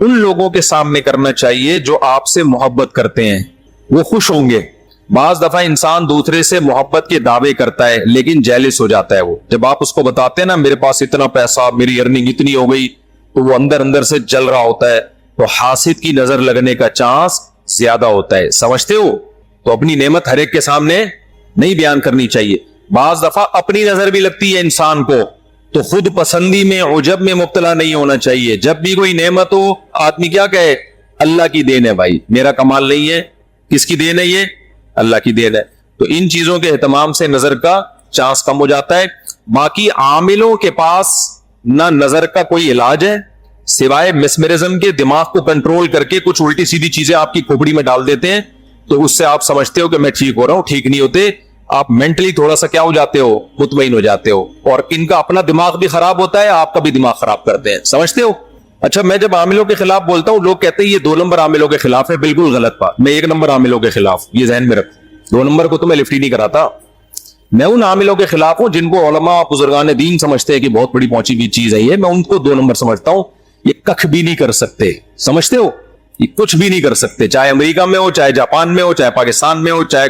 ان لوگوں کے سامنے کرنا چاہیے جو آپ سے محبت کرتے ہیں, وہ خوش ہوں گے. بعض دفعہ انسان دوسرے سے محبت کے دعوے کرتا ہے لیکن جیلس ہو جاتا ہے. وہ جب آپ اس کو بتاتے ہیں نا میرے پاس اتنا پیسہ, میری ارننگ اتنی ہو گئی, تو وہ اندر اندر سے جل رہا ہوتا ہے, تو حاسد کی نظر لگنے کا چانس زیادہ ہوتا ہے. سمجھتے ہو؟ تو اپنی نعمت ہر ایک کے سامنے نہیں بیان کرنی چاہیے. بعض دفعہ اپنی نظر بھی لگتی ہے انسان کو, تو خود پسندی میں عجب میں مبتلا نہیں ہونا چاہیے. جب بھی کوئی نعمت ہو آدمی کیا کہے, اللہ کی دین ہے بھائی, میرا کمال نہیں ہے. کس کی دین ہے؟ یہ اللہ کی دین ہے. تو ان چیزوں کے اہتمام سے نظر کا چانس کم ہو جاتا ہے. باقی عاملوں کے پاس نہ نظر کا کوئی علاج ہے سوائے مسمرزم کے. دماغ کو کنٹرول کر کے کچھ الٹی سیدھی چیزیں آپ کی کھوپڑی میں ڈال دیتے ہیں, تو اس سے آپ سمجھتے ہو کہ میں ٹھیک ہو رہا ہوں. ٹھیک نہیں ہوتے, آپ مینٹلی تھوڑا سا کیا ہو جاتے ہو, مطمئن ہو جاتے ہو. اور ان کا اپنا دماغ بھی خراب ہوتا ہے, آپ کا بھی دماغ خراب کرتے ہیں. سمجھتے ہو؟ اچھا, میں جب عاملوں کے خلاف بولتا ہوں لوگ کہتے ہیں یہ 2 نمبر عاملوں کے خلاف ہے. بالکل غلط بات. میں 1 نمبر عاملوں کے خلاف, یہ ذہن میں رکھ. 2 نمبر کو تو میں لفٹ ہی نہیں کراتا. میں ان عاملوں کے خلاف ہوں جن کو علماء بزرگان دین سمجھتے ہیں کہ بہت بڑی پہنچی ہوئی چیز ہے یہ. میں ان کو 2 نمبر سمجھتا ہوں. یہ کخ بھی نہیں کر سکتے. سمجھتے ہو؟ یہ کچھ بھی نہیں کر سکتے, چاہے امریکہ میں ہو, چاہے جاپان میں ہو, چاہے پاکستان میں ہو, چاہے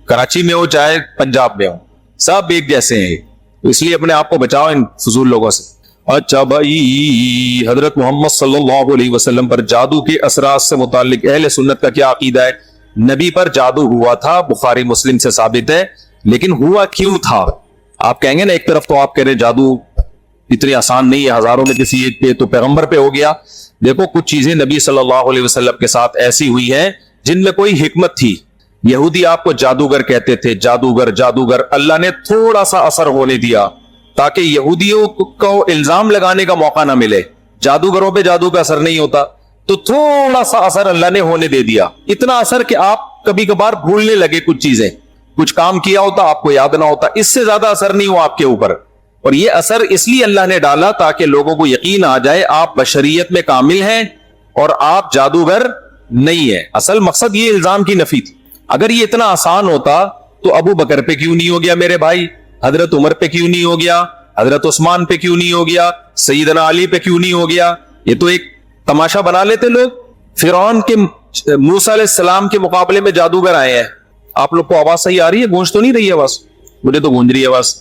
کراچی میں ہو, چاہے پنجاب میں ہو, سب ایک جیسے ہیں. تو اس لیے اپنے آپ کو بچاؤ ان فضول لوگوں سے. اچھا بھائی, حضرت محمد صلی اللہ علیہ وسلم پر جادو کے اثرات سے متعلق اہل سنت کا کیا عقیدہ ہے؟ نبی پر جادو ہوا تھا, بخاری مسلم سے ثابت ہے, لیکن ہوا کیوں تھا؟ آپ کہیں گے نا ایک طرف تو آپ کہہ رہے جادو اتنی آسان نہیں ہے, ہزاروں میں کسی ایک پہ تو پیغمبر پہ ہو گیا. دیکھو کچھ چیزیں نبی صلی اللہ علیہ وسلم کے ساتھ ایسی ہوئی ہیں جن میں کوئی حکمت تھی. یہودی آپ کو جادوگر کہتے تھے, جادوگر جادوگر. اللہ نے تھوڑا سا اثر ہونے دیا تاکہ یہودیوں کو الزام لگانے کا موقع نہ ملے. جادوگروں پہ جادو کا اثر نہیں ہوتا, تو تھوڑا سا اثر اللہ نے ہونے دے دیا. اتنا اثر کہ آپ کبھی کبھار بھولنے لگے کچھ چیزیں, کچھ کام کیا ہوتا آپ کو یاد نہ ہوتا. اس سے زیادہ اثر نہیں ہوا آپ کے اوپر. اور یہ اثر اس لیے اللہ نے ڈالا تاکہ لوگوں کو یقین آ جائے آپ بشریت میں کامل ہیں اور آپ جادوگر نہیں ہیں. اصل مقصد یہ الزام کی نفی تھی. اگر یہ اتنا آسان ہوتا تو ابو بکر پہ کیوں نہیں ہو گیا میرے بھائی, حضرت عمر پہ کیوں نہیں ہو گیا, حضرت عثمان پہ کیوں نہیں ہو گیا, سیدنا علی پہ کیوں نہیں ہو گیا؟ یہ تو ایک تماشا بنا لیتے لوگ. فرعون کے موسیٰ علیہ السلام کے مقابلے میں جادوگر آئے ہیں. آپ لوگ کو آواز صحیح آ رہی ہے؟ گونج تو نہیں رہی ہے آواز؟ مجھے تو گونج رہی ہے آواز.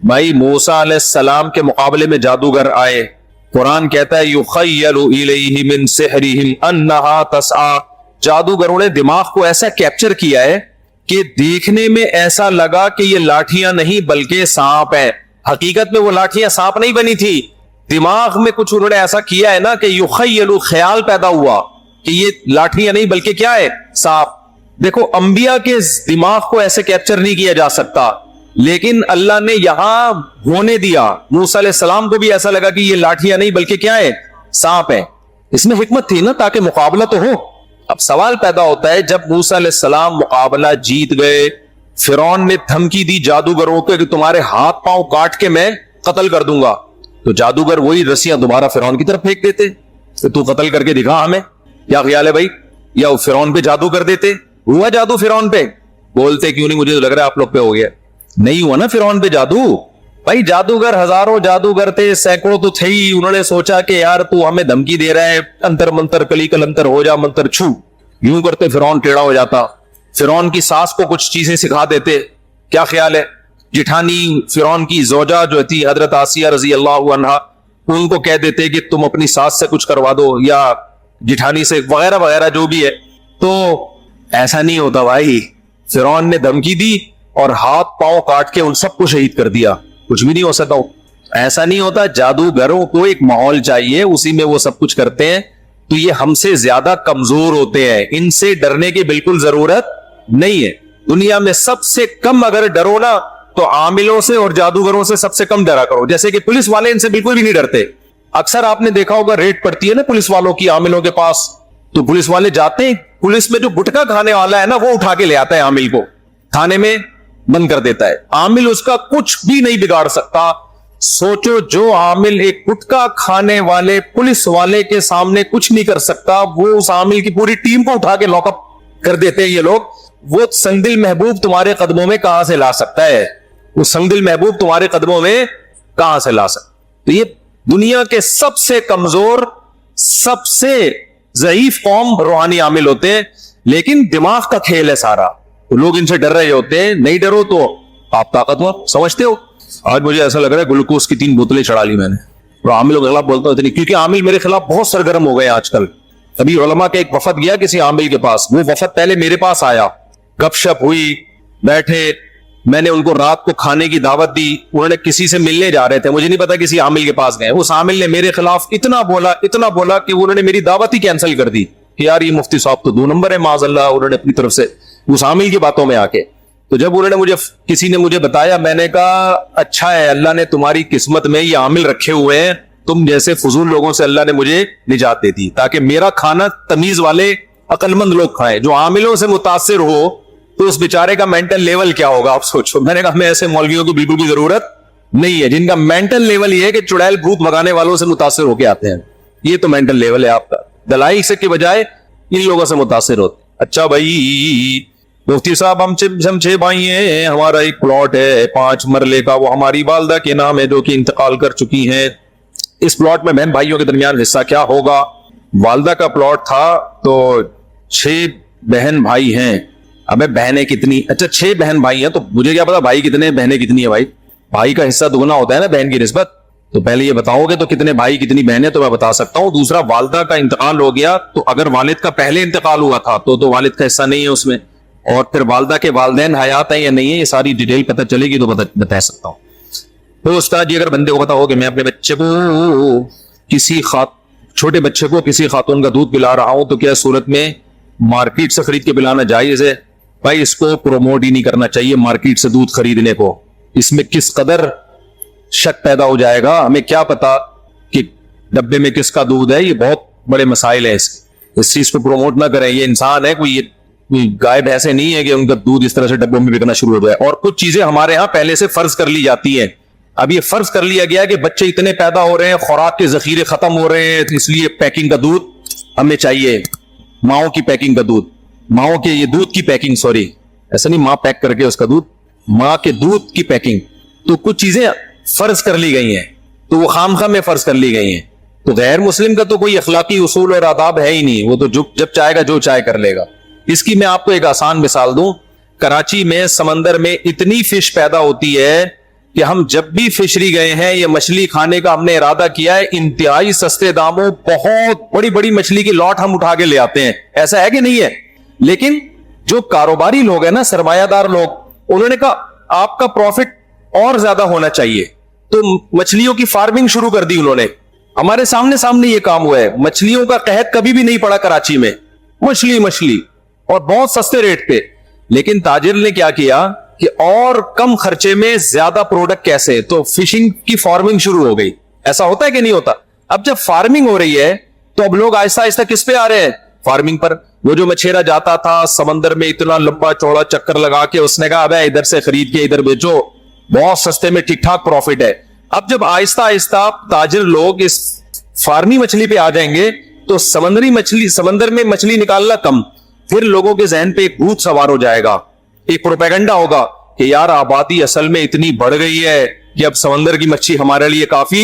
بھائی موسیٰ علیہ السلام کے مقابلے میں جادوگر آئے. قرآن کہتا ہے یخیل الیہ من سحرہم انہا تسعی. جادوگروں نے دماغ کو ایسا کیپچر کیا ہے کہ دیکھنے میں ایسا لگا کہ یہ لاٹھیاں نہیں بلکہ سانپ ہے. حقیقت میں وہ لاٹھیاں سانپ نہیں بنی تھی, دماغ میں کچھ انہوں نے ایسا کیا ہے نا کہ یخیل, خیال پیدا ہوا کہ یہ لاٹھیاں نہیں بلکہ کیا ہے, سانپ. دیکھو انبیاء کے دماغ کو ایسے کیپچر نہیں کیا جا سکتا, لیکن اللہ نے یہاں ہونے دیا. موسیٰ علیہ السلام کو بھی ایسا لگا کہ یہ لاٹھیاں نہیں بلکہ کیا ہے, سانپ ہے. اس میں حکمت تھی نا تاکہ مقابلہ تو ہو. اب سوال پیدا ہوتا ہے جب موسیٰ علیہ السلام مقابلہ جیت گئے, فرعون نے دھمکی دی جادوگروں کو کہ تمہارے ہاتھ پاؤں کاٹ کے میں قتل کر دوں گا, تو جادوگر وہی رسیاں دوبارہ فرعون کی طرف پھینک دیتے کہ تو قتل کر کے دکھا ہمیں. کیا خیال ہے بھائی؟ یا فرعون پہ جادو کر دیتے. ہوا جادو فرعون پہ؟ بولتے کیوں نہیں؟ مجھے تو لگ رہا ہے آپ لوگ پہ ہو گیا. نہیں ہوا نا فرعون پہ جادو. بھائی جادوگر ہزاروں جادوگر تھے, سینکڑوں تو تھے ہی. انہوں نے سوچا کہ یار تو ہمیں دھمکی دے رہا ہے, انتر منتر کلی کلنتر ہو جا منتر چھو. یوں کرتے فرعون ٹیڑھا ہو جاتا. فرعون کی ساس کو کچھ چیزیں سکھا دیتے. کیا خیال ہے؟ جٹھانی فرعون کی زوجہ جو تھی حضرت آسیہ رضی اللہ عنہا, ان کو کہہ دیتے کہ تم اپنی ساس سے کچھ کروا دو یا جٹھانی سے, وغیرہ وغیرہ جو بھی ہے. تو ایسا نہیں ہوتا بھائی. فرعون نے دھمکی دی اور ہاتھ پاؤں کاٹ کے ان سب کو شہید کر دیا. کچھ بھی نہیں ہو سکا. ایسا نہیں ہوتا. جادوگروں کو ایک ماحول چاہیے, اسی میں وہ سب کچھ کرتے ہیں. تو یہ ہم سے زیادہ کمزور ہوتے ہیں, ان سے ڈرنے کی بالکل ضرورت نہیں ہے. دنیا میں سب سے کم اگر ڈرو نا تو عاملوں سے اور جادوگروں سے سب سے کم ڈرا کرو. جیسے کہ پولیس والے ان سے بالکل بھی نہیں ڈرتے. اکثر آپ نے دیکھا ہوگا ریڈ پڑتی ہے نا پولیس والوں کی عاملوں کے پاس, تو پولیس والے جاتے ہیں, پولیس میں جو گٹکا کھانے والا ہے نا وہ اٹھا کے لے آتا ہے عامل کو, تھانے میں بند کر دیتا ہے. عامل اس کا کچھ بھی نہیں بگاڑ سکتا. سوچو جو عامل ایک گٹکا کھانے والے پولیس والے کے سامنے کچھ نہیں کر سکتا, وہ اس عامل کی پوری ٹیم کو اٹھا کے لاک اپ کر دیتے ہیں یہ لوگ. وہ سنگدل محبوب تمہارے قدموں میں کہاں سے لا سکتا ہے؟ وہ سنگدل محبوب تمہارے قدموں میں کہاں سے لا سکتا؟ تو یہ دنیا کے سب سے کمزور سب سے ضعیف قوم روحانی عامل ہوتے ہیں, لیکن دماغ کا کھیل ہے سارا. لوگ ان سے ڈر رہے ہوتے ہیں, نہیں ڈرو تو آپ طاقتور سمجھتے ہو. آج مجھے ایسا لگ رہا ہے گلوکوز کی 3 بوتلیں چڑھا لی میں نے, اور عامل کے خلاف بولتا ہوں اتنی, کیونکہ عامل میرے خلاف بہت سرگرم ہو گئے آج کل. ابھی علماء کا ایک وفد گیا کسی عامل کے پاس, وہ وفد پہلے میرے پاس آیا, گپ شپ ہوئی, بیٹھے, میں نے ان کو رات کو کھانے کی دعوت دی. انہوں نے کسی سے ملنے جا رہے تھے, مجھے نہیں پتا کسی عامل کے پاس گئے. اس عامل نے میرے خلاف اتنا بولا کہ انہوں نے میری دعوت ہی کینسل کر دی کہ یار یہ مفتی صاحب تو 2 نمبر ہے معاذ اللہ. انہوں نے اپنی طرف سے اس عامل کی باتوں میں آ کے, تو جب انہوں نے کسی نے مجھے بتایا, میں نے کہا اچھا ہے اللہ نے تمہاری قسمت میں یہ عامل رکھے ہوئے ہیں, تم جیسے فضول لوگوں سے اللہ نے مجھے نجات دے دی, تاکہ میرا کھانا تمیز والے عقل مند لوگ کھائیں. جو عاملوں سے متاثر ہو تو اس بیچارے کا مینٹل لیول کیا ہوگا آپ سوچو. میں نے کہا ہمیں ایسے مولویوں کو بالکل بھی ضرورت نہیں ہے جن کا مینٹل لیول یہ ہے کہ چڑیل بھوت بگانے والوں سے متاثر ہو کے آتے ہیں. یہ تو مینٹل لیول ہے آپ کا, دلائی سے کے بجائے ان لوگوں سے متاثر ہوتے. اچھا بھائی مفتی صاحب ہم 6 بھائی ہیں, ہمارا ایک پلاٹ ہے 5 مرلے کا, وہ ہماری والدہ کے نام ہے جو کہ انتقال کر چکی ہیں. اس پلاٹ میں بہن بھائیوں کے درمیان حصہ کیا ہوگا؟ والدہ کا پلاٹ تھا تو 6 بہن بھائی ہیں. ابے بہنیں کتنی؟ اچھا 6 بہن بھائی ہیں تو مجھے کیا پتا بھائی کتنے بہنیں کتنی ہے. بھائی کا حصہ دگنا ہوتا ہے نا بہن کی نسبت. تو پہلے یہ بتاؤ گے تو کتنے بھائی کتنی بہنیں تو میں بتا سکتا ہوں. دوسرا والدہ کا انتقال ہو گیا تو اگر والد کا پہلے انتقال ہوا تھا تو والد کا حصہ نہیں ہے اس میں, اور پھر والدہ کے والدین حیات ہیں یا نہیں ہے, یہ ساری ڈیٹیل پتہ چلے گی تو بتا سکتا ہوں. تو استاد جی اگر بندے کو پتا ہو کہ میں اپنے بچے کو چھوٹے بچے کو کسی خاتون کا دودھ پلا رہا ہوں تو کیا صورت میں مارکیٹ سے خرید کے پلانا جائز ہے؟ بھائی اس کو پروموٹ ہی نہیں کرنا چاہیے مارکیٹ سے دودھ خریدنے کو. اس میں کس قدر شک پیدا ہو جائے گا, ہمیں کیا پتا کہ ڈبے میں کس کا دودھ ہے. یہ بہت بڑے مسائل ہیں, اس چیز کو پروموٹ نہ کریں. یہ انسان ہے, کوئی گائے بھینسے نہیں ہے کہ ان کا دودھ اس طرح سے ڈبوں میں بکنا شروع ہو جائے. اور کچھ چیزیں ہمارے ہاں پہلے سے فرض کر لی جاتی ہیں. اب یہ فرض کر لیا گیا کہ بچے اتنے پیدا ہو رہے ہیں, خوراک کے ذخیرے ختم ہو رہے ہیں, اس لیے پیکنگ کا دودھ ہمیں چاہیے. ماؤں کی پیکنگ کا دودھ, ماؤں کے یہ دودھ کی پیکنگ, سوری ایسا نہیں ماں پیک کر کے اس کا دودھ, ماں کے دودھ کی پیکنگ. تو کچھ چیزیں فرض کر لی گئی ہیں تو وہ خامخواہ میں فرض کر لی گئی ہیں. تو غیر مسلم کا تو کوئی اخلاقی اصول اور آداب ہے ہی نہیں, وہ تو جب چاہے گا جو چاہے کر لے گا. اس کی میں آپ کو ایک آسان مثال دوں. کراچی میں سمندر میں اتنی فش پیدا ہوتی ہے کہ ہم جب بھی فشری گئے ہیں یہ مچھلی کھانے کا ہم نے ارادہ کیا ہے, انتہائی سستے داموں بہت بڑی بڑی مچھلی کی لاٹ ہم اٹھا کے لے آتے ہیں. ایسا ہے کہ نہیں ہے؟ لیکن جو کاروباری لوگ ہیں نا, سرمایہ دار لوگ, انہوں نے کہا آپ کا پروفٹ اور زیادہ ہونا چاہیے تو مچھلیوں کی فارمنگ شروع کر دی انہوں نے. ہمارے سامنے یہ کام ہوا ہے. مچھلیوں کا قحط کبھی بھی نہیں پڑا کراچی میں, مچھلی اور بہت سستے ریٹ پہ. لیکن تاجر نے کیا کیا کہ اور کم خرچے میں زیادہ پروڈکٹ کیسے, تو فشنگ کی فارمنگ شروع ہو گئی. ایسا ہوتا ہے کہ نہیں ہوتا؟ اب جب فارمنگ ہو رہی ہے تو اب لوگ آہستہ آہستہ کس پہ آ رہے ہیں؟ فارمنگ پر. وہ جو مچھیرا جاتا تھا سمندر میں اتنا لمبا چوڑا چکر لگا کے, اس نے کہا ابے ادھر سے خرید کے ادھر بیچو, بہت سستے میں ٹھیک ٹھاک پروفٹ ہے. اب جب آہستہ آہستہ تاجر لوگ اس فارمی مچھلی پہ آ جائیں گے تو سمندر میں مچھلی نکالنا کم, پھر لوگوں کے ذہن پہ ایک بھوت سوار ہو جائے گا, ایک پروپیگنڈا ہوگا کہ یار آبادی اصل میں اتنی بڑھ گئی ہے کہ اب سمندر کی مچھلی ہمارے لیے کافی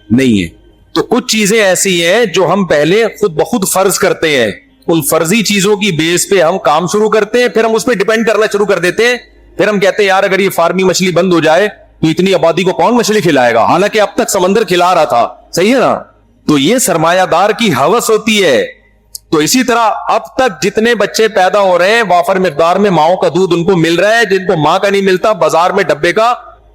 نہیں ہے. تو کچھ چیزیں ایسی ہیں جو ہم پہلے خود بخود فرض کرتے ہیں, ان فرضی چیزوں کی بیس پہ ہم کام شروع کرتے ہیں, پھر ہم اس پہ ڈیپینڈ کرنا شروع کر دیتے ہیں. پھر ہم کہتے ہیں یار اگر یہ فارمی مچھلی بند ہو جائے تو اتنی آبادی کو کون مچھلی کھلائے گا, حالانکہ اب تک سمندر کھلا رہا تھا. صحیح ہے نا؟ تو یہ سرمایہ دار کی ہوس ہوتی ہے. تو اسی طرح اب تک جتنے بچے پیدا ہو رہے ہیں وافر مقدار میں ماؤں کا دودھ ان کو مل رہا ہے, جن کو ماں کا نہیں ملتا بازار میں ڈبے کا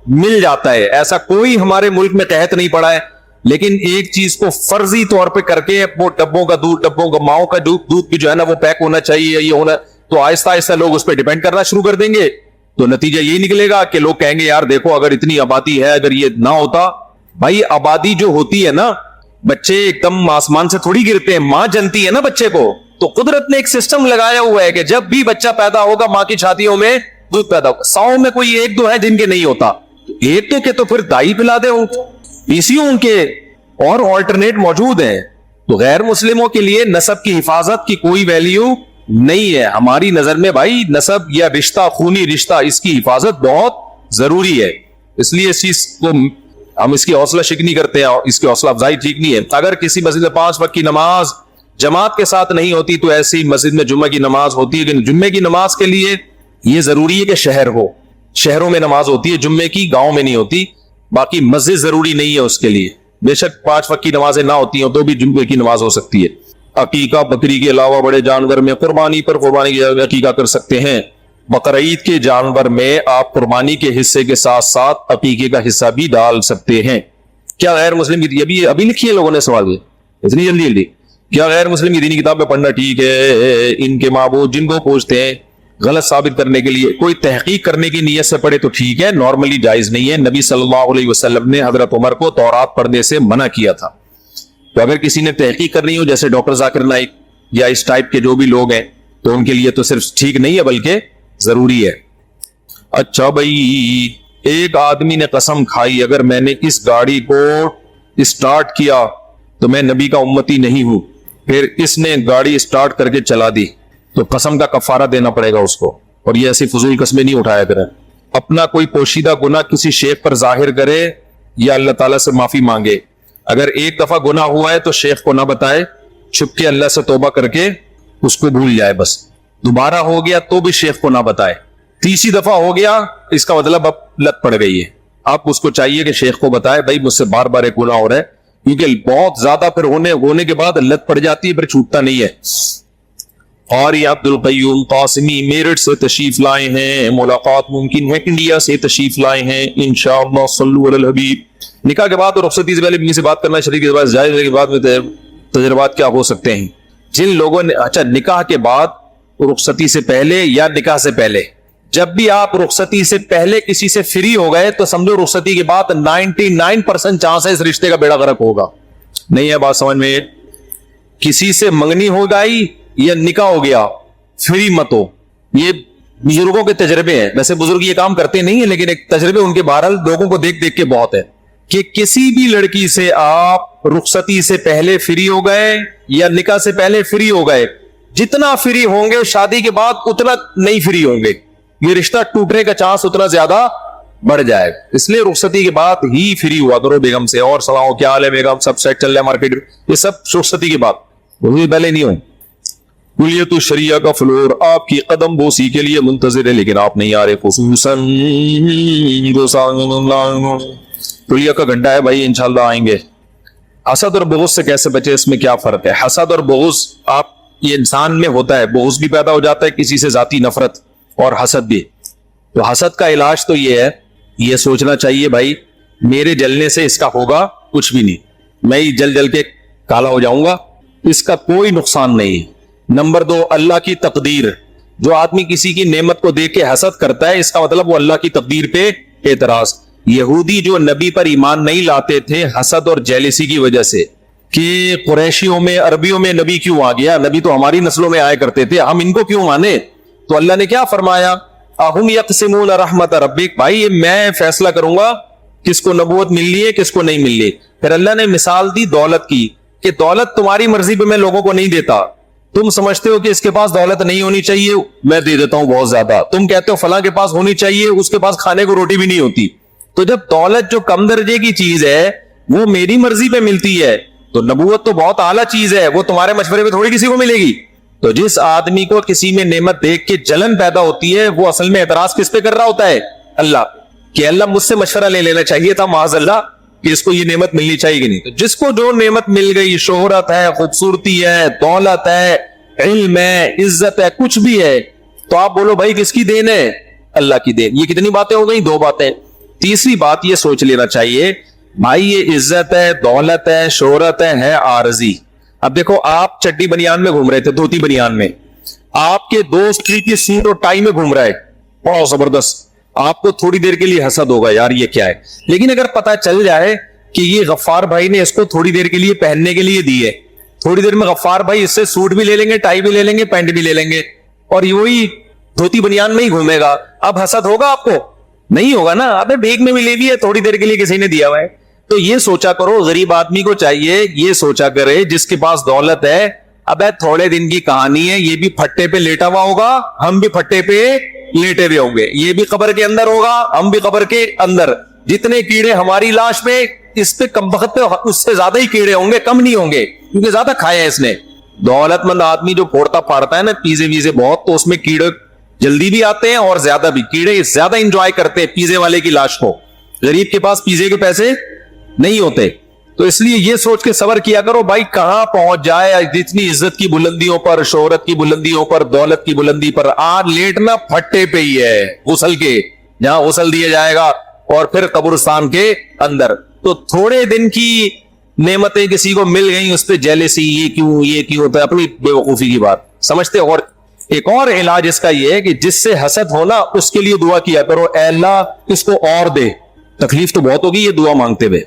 مل جاتا ہے. ایسا کوئی ہمارے ملک میں قحط نہیں پڑا ہے. لیکن ایک چیز کو فرضی طور پہ کر کے وہ ڈبوں کا دودھ, ڈبوں کا ماؤں کا دودھ بھی جو ہے نا وہ پیک ہونا چاہیے, یہ ہونا, تو آہستہ آہستہ لوگ اس پہ ڈیپینڈ کرنا شروع کر دیں گے. تو نتیجہ یہی نکلے گا کہ لوگ کہیں گے یار دیکھو اگر اتنی آبادی ہے, اگر یہ نہ ہوتا. بھائی آبادی جو ہوتی ہے نا, بچے ایک دم آسمان سے تھوڑی گرتے ہیں, ماں جنتی ہے نا بچے کو. تو قدرت نے ایک سسٹم لگایا ہوا ہے کہ جب بھی بچہ پیدا ہوگا ماں کی چھاتیوں میں دودھ پیدا ہوگا. 100 میں کوئی 1-2 ہے جن کے نہیں ہوتا, 1-2 کے تو پھر دائی پلا دے, پیسیوں ان کے اور آلٹرنیٹ موجود ہیں. تو غیر مسلموں کے لیے نسب کی حفاظت کی کوئی ویلیو نہیں ہے. ہماری نظر میں بھائی نسب یا رشتہ, خونی رشتہ, اس کی حفاظت بہت ضروری ہے. اس لیے اس چیز کو ہم اس کی حوصلہ شکنی کرتے ہیں، اس کی حوصلہ افزائی ٹھیک نہیں ہے. اگر کسی مسجد میں 5 وقت کی نماز جماعت کے ساتھ نہیں ہوتی تو ایسی مسجد میں جمعہ کی نماز ہوتی ہے. لیکن جمعے کی نماز کے لیے یہ ضروری ہے کہ شہر ہو، شہروں میں نماز ہوتی ہے جمعے کی، گاؤں میں نہیں ہوتی. باقی مسجد ضروری نہیں ہے اس کے لیے. بے شک 5 وقت کی نمازیں نہ ہوتی ہیں تو بھی جمعے کی نماز ہو سکتی ہے. عقیقہ بکری کے علاوہ بڑے جانور میں قربانی پر قربانی کی عقیقہ کر سکتے ہیں. بقرعید کے جانور میں آپ قربانی کے حصے کے ساتھ ساتھ عقیقے کا حصہ بھی ڈال سکتے ہیں. کیا غیر مسلم کی ابھی لکھی ہے لوگوں نے سوال میں اتنی جلدی کیا غیر مسلم کی دینی کتابیں پڑھنا ٹھیک ہے؟ ان کے معبود جن کو پوچھتے ہیں غلط ثابت کرنے کے لیے کوئی تحقیق کرنے کی نیت سے پڑھے تو ٹھیک ہے، نارملی جائز نہیں ہے. نبی صلی اللہ علیہ وسلم نے حضرت عمر کو تورات پڑھنے سے منع کیا تھا. تو اگر کسی نے تحقیق کرنی ہو جیسے ڈاکٹر ذاکر نائک یا اس ٹائپ کے جو بھی لوگ ہیں تو ان کے لیے تو صرف ٹھیک نہیں ہے بلکہ ضروری ہے. اچھا بھائی، ایک آدمی نے قسم کھائی اگر میں نے اس گاڑی کو اسٹارٹ کیا تو میں نبی کا امتی نہیں ہوں. پھر اس نے گاڑی اسٹارٹ کر کے چلا دی تو قسم کا کفارہ دینا پڑے گا اس کو. اور یہ ایسی فضول قسمیں نہیں اٹھایا کریں. اپنا کوئی پوشیدہ گناہ کسی شیخ پر ظاہر کرے یا اللہ تعالیٰ سے معافی مانگے. اگر ایک دفعہ گناہ ہوا ہے تو شیخ کو نہ بتائے، چھپ کے اللہ سے توبہ کر کے اس کو بھول جائے. بس دوبارہ ہو گیا تو بھی شیخ کو نہ بتائے. تیسری دفعہ ہو گیا اس کا مطلب اب لت پڑ گئی ہے. آپ اس کو چاہیے کہ شیخ کو بتائے بھائی مجھ سے بار بار ایک گناہ ہو رہا ہے، کیونکہ بہت زیادہ پھر ہونے کے بعد لت پڑ جاتی ہے، پھر چھوٹتا نہیں ہے. اور یہ عبد القیوم قاسمی میرٹھ سے تشریف لائے ہیں. ملاقات ممکن ہے انڈیا سے تشریف لائے ہیں انشاءاللہ. صلو علی الحبیب. نکاح کے بعد اور رخصتی سے پہلے بیوی سے بات کرنا شریک کے بعد جائز ہے کے بعد میں تجربات کیا ہو سکتے ہیں؟ جن لوگوں نے اچھا نکاح کے بعد رخصتی سے پہلے یا نکاح سے پہلے، جب بھی آپ رخصتی سے پہلے کسی سے فری ہو گئے تو سمجھو رخصتی کے بعد 99% چانس ہے اس رشتے کا بیڑا غرق ہوگا. نہیں ہے بات سمجھ میں؟ کسی سے منگنی ہو گئی یا نکاح ہو گیا فری مت ہو. یہ بزرگوں کے تجربے ہیں. ویسے بزرگ یہ کام کرتے نہیں ہیں لیکن ایک تجربے ان کے بہرحال لوگوں کو دیکھ دیکھ کے بہت ہے کہ کسی بھی لڑکی سے آپ رخصتی سے پہلے فری ہو گئے یا نکاح سے پہلے فری ہو گئے، جتنا فری ہوں گے شادی کے بعد اتنا نہیں فری ہوں گے. یہ رشتہ ٹوٹنے کا چانس اتنا زیادہ بڑھ جائے. اس لیے رخصتی کے بعد ہی فری ہوا کرو بیگم سے. اور سناؤ کیا حال ہے بیگم؟ سب سیٹ چل رہا ہے مارکیٹ میں؟ یہ سب رخصتی کے بعد، پہلے نہیں ہوئے. کلیت الشریعہ کا فلور آپ کی قدم بوسی کے لیے منتظر ہے لیکن آپ نہیں آ رہے. خصوصاً کلیہ کا گھنٹہ ہے بھائی، انشاءاللہ آئیں گے. حسد اور بغض سے کیسے بچے، اس میں کیا فرق ہے؟ حسد اور بغض یہ انسان میں ہوتا ہے. بغض بھی پیدا ہو جاتا ہے کسی سے، ذاتی نفرت، اور حسد بھی. تو حسد کا علاج تو یہ ہے، یہ سوچنا چاہیے بھائی میرے جلنے سے اس کا ہوگا کچھ بھی نہیں، میں ہی جل جل کے کالا ہو جاؤں گا، اس کا کوئی نقصان نہیں. نمبر 2، اللہ کی تقدیر. جو آدمی کسی کی نعمت کو دیکھ کے حسد کرتا ہے اس کا مطلب وہ اللہ کی تقدیر پہ اعتراض. یہودی جو نبی پر ایمان نہیں لاتے تھے حسد اور جیلسی کی وجہ سے کہ قریشیوں میں عربیوں میں نبی کیوں آ گیا، نبی تو ہماری نسلوں میں آیا کرتے تھے، ہم ان کو کیوں مانے؟ تو اللہ نے کیا فرمایا؟ اہم یقسمون رحمت ربک. بھائی میں فیصلہ کروں گا کس کو نبوت ملنی ہے کس کو نہیں ملنی. پھر اللہ نے مثال دی دولت کی کہ دولت تمہاری مرضی پہ میں لوگوں کو نہیں دیتا. تم سمجھتے ہو کہ اس کے پاس دولت نہیں ہونی چاہیے، میں دے دیتا ہوں بہت زیادہ. تم کہتے ہو فلاں کے پاس ہونی چاہیے، اس کے پاس کھانے کو روٹی بھی نہیں ہوتی. تو جب دولت جو کم درجے کی چیز ہے وہ میری مرضی پہ ملتی ہے تو نبوت تو بہت اعلیٰ چیز ہے، وہ تمہارے مشورے پہ تھوڑی کسی کو ملے گی. تو جس آدمی کو کسی میں نعمت دیکھ کے جلن پیدا ہوتی ہے وہ اصل میں اعتراض کس پہ کر رہا ہوتا ہے؟ اللہ. کہ اللہ مجھ سے مشورہ لے لینا چاہیے تھا معاذ اللہ کہ اس کو یہ نعمت ملنی چاہیے کہ نہیں. تو جس کو جو نعمت مل گئی، شہرت ہے، خوبصورتی ہے، دولت ہے، علم ہے، عزت ہے، کچھ بھی ہے، تو آپ بولو بھائی کس کی دین ہے؟ اللہ کی دین. یہ کتنی باتیں ہو گئی؟ 2 باتیں. تیسری بات یہ سوچ لینا چاہیے بھائی یہ عزت ہے، دولت ہے، شہرت ہے عارضی. اب دیکھو آپ چڈی بنیان میں گھوم رہے تھے، دھوتی بنیان میں، آپ کے دوست کی سوٹ اور ٹائی میں گھوم رہا ہے، بہت زبردست. آپ کو تھوڑی دیر کے لیے حسد ہوگا یار یہ کیا ہے. لیکن اگر پتا چل جائے کہ یہ غفار بھائی نے اس کو تھوڑی دیر کے لیے پہننے کے لیے دی ہے، تھوڑی دیر میں غفار بھائی اس سے سوٹ بھی لے لیں گے، ٹائی بھی لے لیں گے، پینٹ بھی لے لیں گے، اور وہی دھوتی بنیان میں ہی گھومے گا، اب حسد ہوگا آپ کو؟ نہیں ہوگا نا. ابے بھیک میں ملے بھی ہے، تھوڑی دیر کے لیے کسی نے دیا ہوا ہے. تو یہ سوچا کرو غریب آدمی کو چاہیے یہ سوچا کرے جس کے پاس دولت ہے ابے تھوڑے دن کی کہانی ہے، یہ بھی پھٹے پہ لیٹا ہوا ہوگا، ہم بھی پھٹے پہ لیٹے ہوئے ہوں گے، یہ بھی قبر کے اندر ہوگا، ہم بھی قبر کے اندر. جتنے کیڑے ہماری لاش میں اس پہ کم وقت پہ اس سے زیادہ ہی کیڑے ہوں گے, کم نہیں ہوں گے, کیونکہ زیادہ کھایا ہے اس نے. دولت مند آدمی جو پھوڑتا پھاڑتا ہے نا پیزے ویزے بہت, تو اس میں کیڑے جلدی بھی آتے ہیں اور زیادہ بھی. کیڑے زیادہ انجوائے کرتے ہیں پیزے والے کی لاش کو, غریب کے پاس پیزے کے پیسے نہیں ہوتے. تو اس لیے یہ سوچ کے صبر کیا کرو بھائی کہاں پہنچ جائے, جتنی عزت کی بلندیوں پر, شہرت کی بلندیوں پر, دولت کی بلندی پر, آج لیٹنا پھٹے پہ ہی ہے غسل کے, جہاں غسل دیا جائے گا اور پھر قبرستان کے اندر. تو تھوڑے دن کی نعمتیں کسی کو مل گئیں, اس پہ جیلسی, یہ کیوں ہوتا ہے, اپنی بے وقوفی کی بات سمجھتے. اور ایک اور علاج اس کا یہ ہے کہ جس سے حسد ہونا اس کے لیے دعا کیا کرو, اے اللہ اس کو اور دے. تکلیف تو بہت ہوگی یہ دعا مانگتے ہوئے,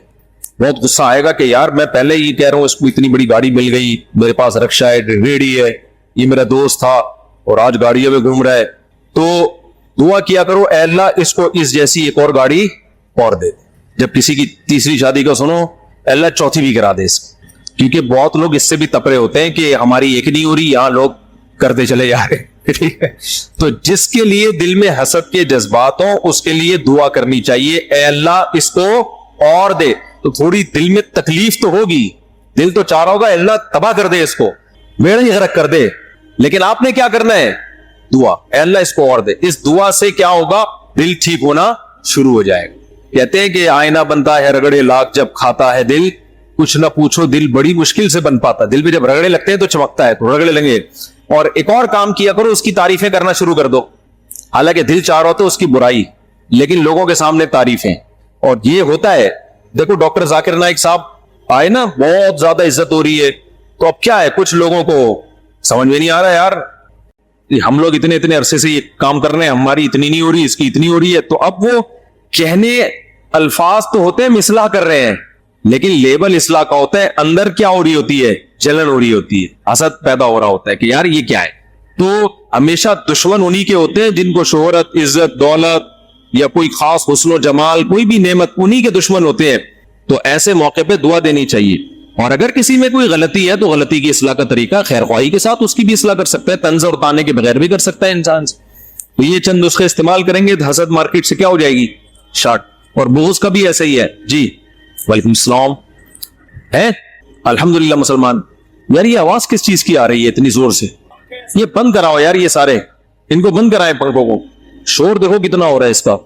بہت غصہ آئے گا کہ یار میں پہلے ہی کہہ رہا ہوں اس کو اتنی بڑی گاڑی مل گئی, میرے پاس رکشا ہے, ریڑھی ہے, یہ میرا دوست تھا اور آج گاڑیوں میں گھوم رہا ہے. تو دعا کیا کرو اے اللہ اس کو اس جیسی ایک اور گاڑی اور دے. جب کسی کی تیسری شادی کا سنو, اے اللہ چوتھی بھی کرا دے اس کو, کیونکہ بہت لوگ اس سے بھی تپرے ہوتے ہیں کہ ہماری ایک نہیں ہو رہی, یہاں لوگ کرتے چلے جا رہے. ٹھیک ہے, تو جس کے لیے دل میں حسد کے جذبات ہوں اس کے لیے دعا کرنی چاہیے, اے اللہ اس کو اور دے. تو تھوڑی دل میں تکلیف تو ہوگی, دل تو چاہ رہا ہوگا اللہ تباہ کر دے اس کو, بیڑا ہی غرق کر دے, لیکن آپ نے کیا کرنا ہے, دعا, اے اللہ اس کو اور دے. اس دعا سے کیا ہوگا, دل ٹھیک ہونا شروع ہو جائے گا. کہتے ہیں کہ آئینہ بنتا ہے رگڑے لاکھ, جب کھاتا ہے دل کچھ نہ پوچھو, دل بڑی مشکل سے بن پاتا. دل پہ جب رگڑے لگتے ہیں تو چمکتا ہے, تو رگڑے لگیں. اور ایک اور کام کیا کرو, اس کی تعریفیں کرنا شروع کر دو. حالانکہ دل چاہ رہا ہوتا ہے اس کی برائی, لیکن لوگوں کے سامنے تعریفیں. اور یہ ہوتا ہے, دیکھو ڈاکٹر ذاکر نائک صاحب آئے نا, بہت زیادہ عزت ہو رہی ہے, تو اب کیا ہے کچھ لوگوں کو سمجھ میں نہیں آ رہا ہے, یار ہم لوگ اتنے عرصے سے یہ کام کر رہے ہیں, ہماری اتنی نہیں ہو رہی, اس کی اتنی ہو رہی ہے. تو اب وہ کہنے الفاظ تو ہوتے ہیں ہم اصلاح کر رہے ہیں, لیکن لیبل اصلاح کا ہوتا ہے, اندر کیا ہو رہی ہوتی ہے, جلن ہو رہی ہوتی ہے, حسد پیدا ہو رہا ہوتا ہے کہ یار یہ کیا ہے. تو ہمیشہ دشمن انہی کے ہوتے ہیں جن کو شہرت, عزت, دولت یا کوئی خاص حسن و جمال, کوئی بھی نعمت, انہی کے دشمن ہوتے ہیں. تو ایسے موقع پہ دعا دینی چاہیے. اور اگر کسی میں کوئی غلطی ہے تو غلطی کی اصلاح کا طریقہ خیر خواہی کے ساتھ اس کی بھی اصلاح کر سکتا ہے, طنز اور طعنے کے بغیر بھی کر سکتا ہے انسان سے. تو یہ چند نسخے استعمال کریں گے تو حسد مارکیٹ سے کیا ہو جائے گی, شارٹ. اور بغض کا بھی ایسا ہی ہے. جی وعلیکم السلام. ہے الحمدللہ مسلمان. یار یہ آواز کس چیز کی آ رہی ہے اتنی زور سے, یہ بند کراؤ یار, یہ سارے ان کو بند کرائیں پنکھوں کو, شور دیکھو کتنا ہو رہا ہے اس کا.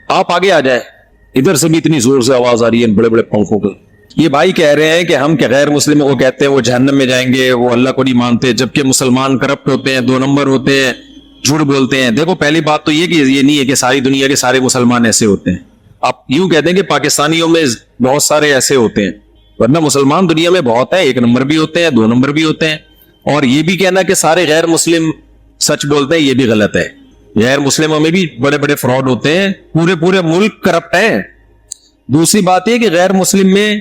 آپ آگے آ جائیں, ادھر سے بھی اتنی زور سے آواز آ رہی ہے ان بڑے بڑے پنکھوں کو. یہ بھائی کہہ رہے ہیں کہ ہم کہ غیر مسلموں کو کہتے ہیں وہ جہنم میں جائیں گے, وہ اللہ کو نہیں مانتے, جبکہ مسلمان کرپٹ ہوتے ہیں, 2 نمبر ہوتے ہیں, جھوٹ بولتے ہیں. دیکھو پہلی بات تو یہ کہ یہ نہیں ہے کہ ساری دنیا کے سارے مسلمان ایسے ہوتے ہیں. آپ یوں کہتے ہیں کہ پاکستانیوں میں بہت سارے ایسے ہوتے ہیں, ورنہ مسلمان دنیا میں بہت ہیں, 1 نمبر بھی ہوتے ہیں, 2 نمبر بھی ہوتے ہیں. اور یہ بھی کہنا کہ سارے غیر مسلم سچ بولتے ہیں, یہ بھی غلط ہے. غیر مسلموں میں بھی بڑے بڑے فراڈ ہوتے ہیں, پورے ملک کرپٹ ہیں. دوسری بات یہ کہ غیر مسلم میں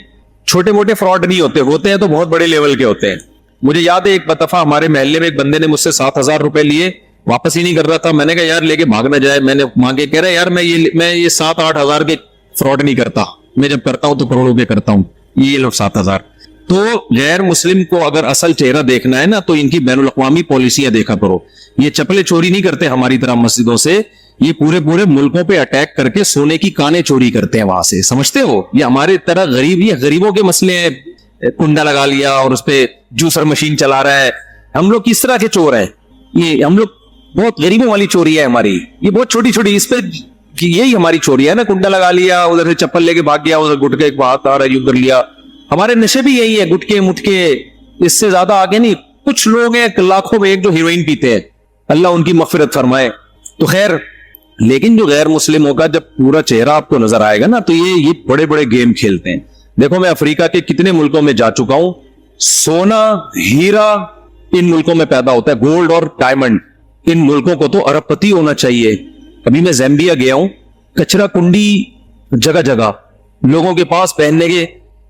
چھوٹے موٹے فراڈ نہیں ہوتے ہیں تو بہت بڑے لیول کے ہوتے ہیں. مجھے یاد ہے ایک دفعہ ہمارے محلے میں ایک بندے نے مجھ سے 7,000 روپے لیے, واپس ہی نہیں کر رہا تھا. میں نے کہا یار لے کے بھاگ نہ جائے, میں نے مانگے, کہہ رہا یار میں یہ 7-8 ہزار کے فراڈ نہیں کرتا, میں جب کرتا ہوں تو کروڑوں کے کرتا ہوں, یہ لوگ 7,000. تو غیر مسلم کو اگر اصل چہرہ دیکھنا ہے نا تو ان کی بین الاقوامی پالیسیاں دیکھا کرو. یہ چپلے چوری نہیں کرتے ہماری طرح مسجدوں سے, یہ پورے ملکوں پہ اٹیک کر کے سونے کی کانیں چوری کرتے ہیں وہاں سے, سمجھتے ہو. یہ ہمارے طرح یہ غریبوں کے مسئلے ہیں, کنڈا لگا لیا اور اس پہ جوسر مشین چلا رہا ہے. ہم لوگ کس طرح کے چور ہیں, یہ ہم لوگ بہت غریبوں والی چوری ہے ہماری, یہ بہت چھوٹی, اس پہ یہی ہماری چوری ہے نا, کنڈا لگا لیا, ادھر سے چپل لے کے بھاگ گیا, ادھر گٹکے ایک بات آ رہا ہے ادھر لیا. ہمارے نشے بھی یہی ہے, گٹکے مٹکے, اس سے زیادہ آگے نہیں. کچھ لوگ ہیں لاکھوں میں ایک جو ہیروئن پیتے ہیں, اللہ ان کی مغفرت فرمائے. تو خیر, لیکن جو غیر مسلموں کا جب پورا چہرہ آپ کو نظر آئے گا نا تو یہ بڑے بڑے گیم کھیلتے ہیں. دیکھو میں افریقہ کے کتنے ملکوں میں جا چکا ہوں, سونا ہیرا ان ملکوں میں پیدا ہوتا ہے, گولڈ اور ڈائمنڈ. ان ملکوں کو تو ارب پتی ہونا چاہیے. ابھی میں زیمبیا گیا ہوں, کچرا کنڈی جگہ جگہ, لوگوں کے پاس پہننے کے,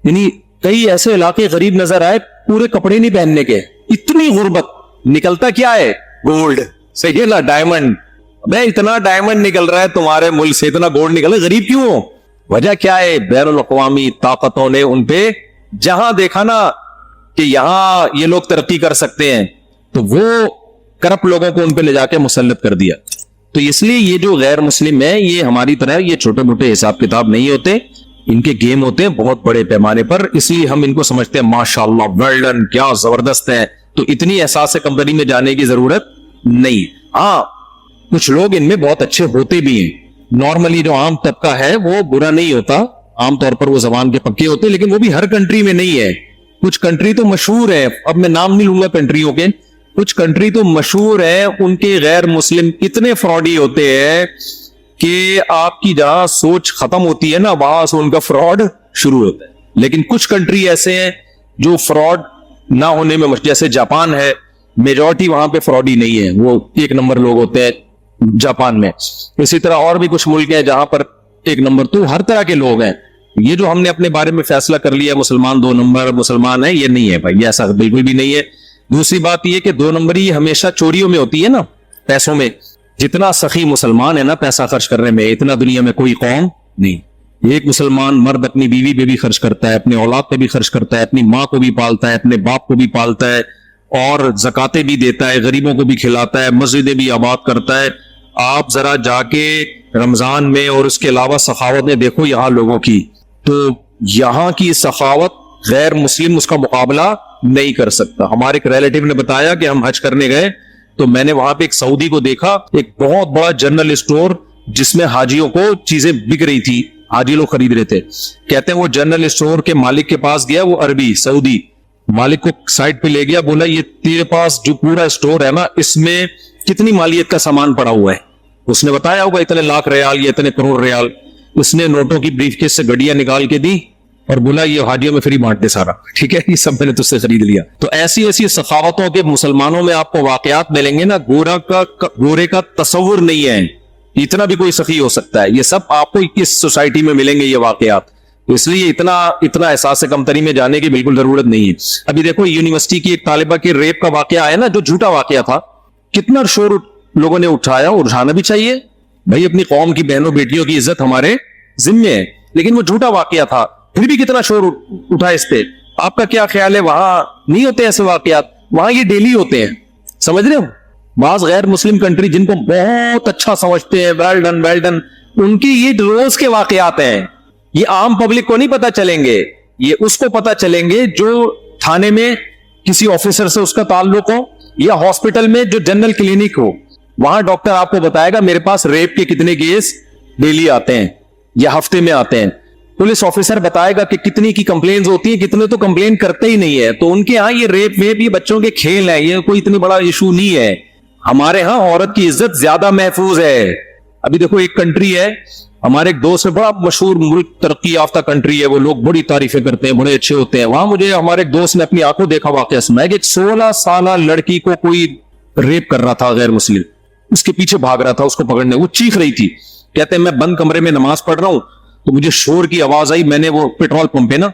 یعنی کئی ایسے علاقے غریب نظر آئے, پورے کپڑے نہیں پہننے کے, اتنی غربت. نکلتا کیا ہے, گولڈ, صحیح ہے نا, ڈائمنڈ. میں اتنا ڈائمنڈ نکل رہا ہے تمہارے ملک سے, اتنا گولڈ نکل رہا ہے, غریب کیوں ہو؟ وجہ کیا ہے, بین الاقوامی طاقتوں نے ان پہ جہاں دیکھا نا کہ یہاں یہ لوگ ترقی کر سکتے ہیں تو وہ کرپٹ لوگوں کو ان پہ لے جا کے مسلط کر دیا. تو اس لیے یہ جو غیر مسلم ہے یہ ہماری طرح یہ چھوٹے موٹے حساب کتاب نہیں ہوتے, ان کے گیم ہوتے ہیں بہت بڑے پیمانے پر, اس لیے ہم ان کو سمجھتے ہیں ماشاءاللہ ویل ڈن, کیا زبردست ہے. تو اتنی احساس کمتری میں جانے کی ضرورت نہیں. ہاں کچھ لوگ ان میں بہت اچھے ہوتے بھی ہیں, نارملی جو عام طبقہ ہے وہ برا نہیں ہوتا, عام طور پر وہ زبان کے پکے ہوتے, لیکن وہ بھی ہر کنٹری میں نہیں ہے. کچھ کنٹری تو مشہور ہے, اب میں نام نہیں لوں گا کنٹریوں کے, کچھ کنٹری تو مشہور ہے, ان کے غیر مسلم اتنے فراڈی ہوتے ہیں کہ آپ کی جہاں سوچ ختم ہوتی ہے نا وہاں سے ان کا فراڈ شروع ہوتا ہے. لیکن کچھ کنٹری ایسے ہیں جو فراڈ نہ ہونے میں, جیسے جاپان ہے, میجورٹی وہاں پہ فراڈی نہیں ہے, وہ ایک نمبر لوگ ہوتے ہیں جاپان میں. اسی طرح اور بھی کچھ ملک ہیں جہاں پر ایک نمبر, تو ہر طرح کے لوگ ہیں. یہ جو ہم نے اپنے بارے میں فیصلہ کر لیا مسلمان 2 نمبر مسلمان ہیں, یہ نہیں ہے بھائی, یہ ایسا بالکل بھی نہیں ہے. دوسری بات یہ کہ 2 نمبری ہمیشہ چوریوں میں ہوتی ہے نا, پیسوں میں. جتنا سخی مسلمان ہے نا پیسہ خرچ کرنے میں, اتنا دنیا میں کوئی قوم نہیں. ایک مسلمان مرد اپنی بیوی پہ بھی خرچ کرتا ہے, اپنے اولاد پہ بھی خرچ کرتا ہے, اپنی ماں کو بھی پالتا ہے, اپنے باپ کو بھی پالتا ہے, اور زکاتیں بھی دیتا ہے, غریبوں کو بھی کھلاتا ہے, مسجدیں بھی آباد کرتا ہے. آپ ذرا جا کے رمضان میں اور اس کے علاوہ سخاوتیں دیکھو یہاں لوگوں کی, تو یہاں کی سخاوت غیر مسلم اس کا مقابلہ نہیں کر سکتا. ہمارے ایک ریلیٹیو نے بتایا کہ ہم حج کرنے گئے تو میں نے وہاں پہ ایک سعودی کو دیکھا, ایک بہت بڑا جنرل اسٹور جس میں حاجیوں کو چیزیں بک رہی تھی, حاجی لوگ خرید رہے تھے. کہتے ہیں وہ جنرل اسٹور کے مالک کے پاس گیا, وہ عربی سعودی, مالک کو سائڈ پہ لے گیا, بولا یہ تیرے پاس جو پورا اسٹور ہے نا اس میں کتنی مالیت کا سامان پڑا ہوا ہے. اس نے بتایا ہوگا اتنے لاکھ ریال یا اتنے کروڑ ریال. اس نے نوٹوں کی بریف کیس سے گڈیاں نکال کے دی اور بولا یہ حاجیوں میں فری بانٹ دے سارا, ٹھیک ہے, یہ سب میں نے تجھ سے خرید لیا. تو ایسی ایسی سخاوتوں کے مسلمانوں میں آپ کو واقعات ملیں گے نا, گورے کا تصور نہیں ہے اتنا بھی کوئی سخی ہو سکتا ہے. یہ سب آپ کو اس سوسائٹی میں ملیں گے یہ واقعات, اس لیے اتنا احساس کمتری میں جانے کی بالکل ضرورت نہیں ہے. ابھی دیکھو یونیورسٹی کی ایک طالبہ کے ریپ کا واقعہ ہے نا, جو جھوٹا واقعہ تھا, کتنا شور لوگوں نے اٹھایا, اور اٹھانا بھی چاہیے بھائی, اپنی قوم کی بہنوں بیٹیوں کی عزت ہمارے ذمے ہے, لیکن وہ جھوٹا واقعہ تھا, پھر بھی کتنا شور اٹھا اس پہ. آپ کا کیا خیال ہے وہاں نہیں ہوتے ایسے واقعات؟ وہاں یہ ڈیلی ہوتے ہیں, سمجھ رہے ہو. بعض غیر مسلم کنٹری جن کو بہت اچھا سمجھتے ہیں, ویل ڈن, ان کی یہ روز کے واقعات ہیں. یہ عام پبلک کو نہیں پتا چلیں گے, یہ اس کو پتا چلیں گے جو تھانے میں کسی آفیسر سے اس کا تعلق ہو, یا ہاسپٹل میں جو جنرل کلینک ہو, وہاں ڈاکٹر آپ کو بتائے گا میرے پاس ریپ کے کتنے کیس ڈیلی آتے ہیں یا ہفتے میں آتے ہیں. پولیس آفیسر بتائے گا کہ کتنی کی کمپلینز ہوتی ہیں, کتنے تو کمپلین کرتے ہی نہیں ہے. تو ان کے ہاں یہ ریپ ویپ یہ بچوں کے کھیل ہے, یہ کوئی اتنی بڑا ایشو نہیں ہے. ہمارے ہاں عورت کی عزت زیادہ محفوظ ہے. ابھی دیکھو ایک کنٹری ہے, ہمارے ایک دوست ہے, بڑا مشہور ملک, ترقی یافتہ کنٹری ہے, وہ لوگ بڑی تعریفیں کرتے ہیں, بڑے اچھے ہوتے ہیں. وہاں مجھے ہمارے ایک دوست نے اپنی آنکھوں دیکھا واقعہ سنا کہ ایک 16 سالہ لڑکی کو کوئی ریپ کر رہا تھا غیر مسلم, اس کے پیچھے بھاگ رہا تھا اس کو پکڑنے, وہ چیخ رہی تھی. کہتے ہیں میں بند کمرے میں نماز پڑھ رہا ہوں تو مجھے شور کی آواز آئی, میں نے وہ پیٹرول پمپ ہے نا,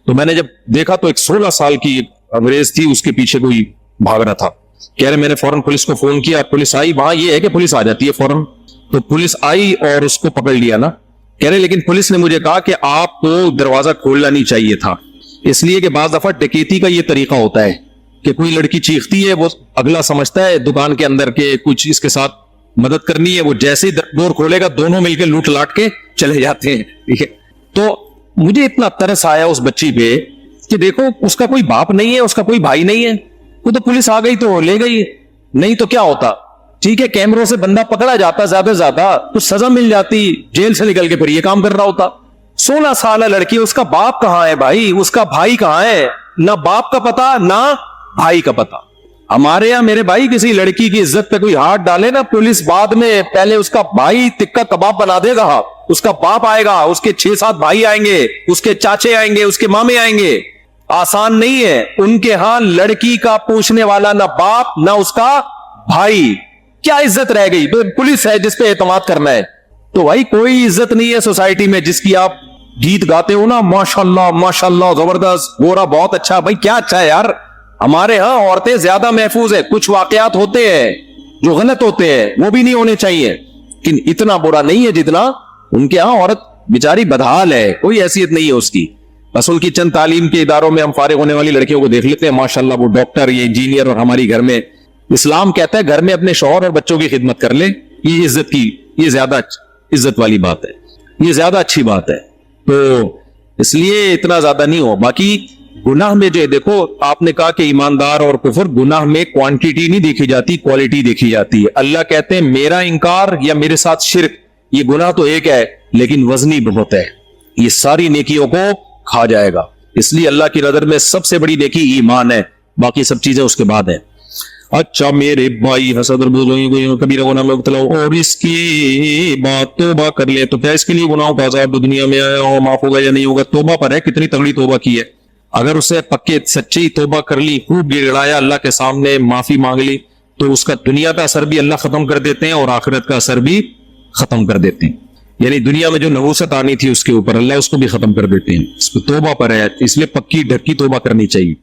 تو میں نے جب دیکھا تو ایک 16 سال کی انگریز تھی, اس کے پیچھے کوئی بھاگ رہا تھا. کہہ رہے میں نے فوراً پولیس کو فون کیا, پولیس آئی. وہاں یہ ہے کہ پولیس آ جاتی ہے فوراً, تو پولیس آئی اور اس کو پکڑ لیا نا. کہہ رہے لیکن پولیس نے مجھے کہا کہ آپ کو دروازہ کھولنا نہیں چاہیے تھا, اس لیے کہ بعض دفعہ ڈکیتی کا یہ طریقہ ہوتا ہے کہ کوئی لڑکی چیختی ہے, وہ اگلا سمجھتا ہے دکان کے اندر کے کچھ اس کے ساتھ مدد کرنی ہے, وہ جیسے ہی ڈور کھولے گا دونوں مل کے لوٹ لاٹ کے چلے جاتے ہیں, ٹھیک ہے. تو مجھے اتنا ترس آیا اس بچی پہ کہ دیکھو اس کا کوئی باپ نہیں ہے, اس کا کوئی بھائی نہیں ہے, وہ تو پولیس آ گئی تو لے گئی, نہیں تو کیا ہوتا, ٹھیک ہے کیمروں سے بندہ پکڑا جاتا, زیادہ سے زیادہ تو سزا مل جاتی, جیل سے نکل کے پھر یہ کام کر رہا ہوتا. 16 سالہ لڑکی, اس کا باپ کہاں ہے بھائی, اس کا بھائی کہاں ہے, نہ باپ کا پتا نہ بھائی کا پتا. ہمارے یہاں میرے بھائی کسی لڑکی کی عزت پہ کوئی ہاتھ ڈالے نا, پولیس بعد میں پہلے اس کا بھائی ٹکا کباب بنا دے گا, اس کا باپ آئے گا, اس کے 6-7 بھائی آئیں گے, اس کے چاچے آئیں گے, اس کے مامے آئیں گے. آسان نہیں ہے ان کے ہاں لڑکی کا پوچھنے والا نہ باپ نہ اس کا بھائی. کیا عزت رہ گئی, پولیس ہے جس پہ اعتماد کرنا ہے. تو بھائی کوئی عزت نہیں ہے سوسائٹی میں جس کی آپ گیت گاتے ہو نا, ماشاءاللہ ماشاءاللہ زبردست, گورا بہت اچھا. بھائی کیا اچھا ہے یار, ہمارے ہاں عورتیں زیادہ محفوظ ہے. کچھ واقعات ہوتے ہیں جو غلط ہوتے ہیں, وہ بھی نہیں ہونے چاہیے, لیکن اتنا برا نہیں ہے جتنا ان کے ہاں عورت بیچاری بدحال ہے, کوئی حیثیت نہیں ہے اس کی. بس ان کی چند تعلیم کے اداروں میں ہم فارغ ہونے والی لڑکیوں کو دیکھ لیتے ہیں, ماشاءاللہ وہ ڈاکٹر, یہ انجینئر, اور ہماری گھر میں اسلام کہتا ہے گھر میں اپنے شوہر اور بچوں کی خدمت کر لے, یہ عزت کی، یہ زیادہ عزت والی بات ہے، یہ زیادہ اچھی بات ہے. تو اس لیے اتنا زیادہ نہیں ہو. باقی گناہ میں جو دیکھو آپ نے کہا کہ ایماندار اور کفر، گناہ میں کوانٹیٹی نہیں دیکھی جاتی، کوالٹی دیکھی جاتی ہے. اللہ کہتے ہیں میرا انکار یا میرے ساتھ شرک، یہ گناہ تو ایک ہے لیکن وزنی بہت ہے، یہ ساری نیکیوں کو کھا جائے گا. اس لیے اللہ کی نظر میں سب سے بڑی نیکی ایمان ہے، باقی سب چیزیں اس کے بعد ہیں. اچھا میرے بھائی، حسد کبیرہ گناہ میں مبتلا ہو اور اس کی بات توبہ کر لے تو کیا اس کے لیے گناہوں کا عذاب دنیا میں آیا ہو معاف ہوگا یا نہیں ہوگا؟ توبہ پر ہے، کتنی تگڑی توبہ کی ہے. اگر اسے پکے سچی توبہ کر لی، خوب گڑگڑایا، اللہ کے سامنے معافی مانگ لی، تو اس کا دنیا کا اثر بھی اللہ ختم کر دیتے ہیں اور آخرت کا اثر بھی ختم کر دیتے ہیں. یعنی دنیا میں جو نحوست آنی تھی اس کے اوپر اللہ اس کو بھی ختم کر دیتے ہیں. اس کو توبہ پر ہے، اس لیے پکی ڈھکی توبہ کرنی چاہیے.